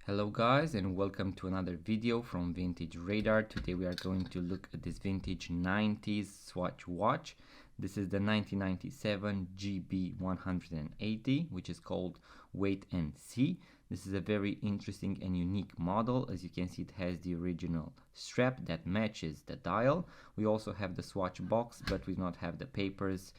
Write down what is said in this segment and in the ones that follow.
Hello guys, and welcome to another video from Vintage Radar. Today we are going to look at this vintage 90s Swatch watch. This is the 1997 GB180, which is called Wait and See. This is a very interesting and unique model. As you can see, it has the original strap that matches the dial. We also have the swatch box, but we do not have the papers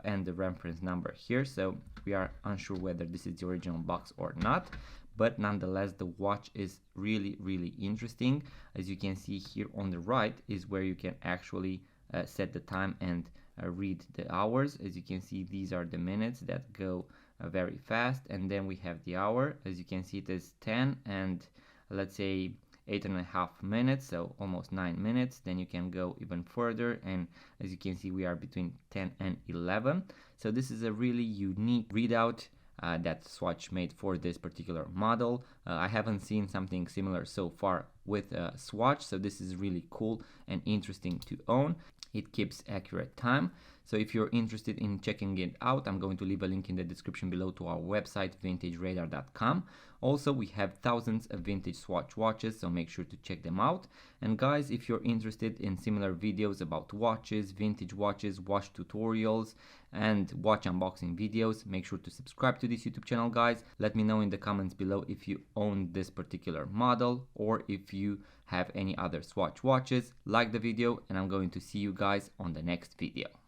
and the reference number here, so we are unsure whether this is the original box or not. But nonetheless, the watch is really interesting. As you can see here on the right is where you can actually set the time and read the hours. As you can see, these are the minutes that go very fast, and then we have the hour. As you can see, it is 10 and let's say 8.5 minutes, so almost 9 minutes. Then you can go even further, and as you can see, we are between 10 and 11. So this is a really unique readout that Swatch made for this particular model. I haven't seen something similar so far with Swatch, so this is really cool and interesting to own. It keeps accurate time. So if you're interested in checking it out, I'm going to leave a link in the description below to our website, vintageradar.com. Also, we have thousands of vintage Swatch watches, so make sure to check them out. And guys, if you're interested in similar videos about watches, vintage watches, watch tutorials, and watch unboxing videos, make sure to subscribe to this YouTube channel, guys. Let me know in the comments below if you own this particular model or if you have any other Swatch watches. Like the video, and I'm going to see you guys on the next video.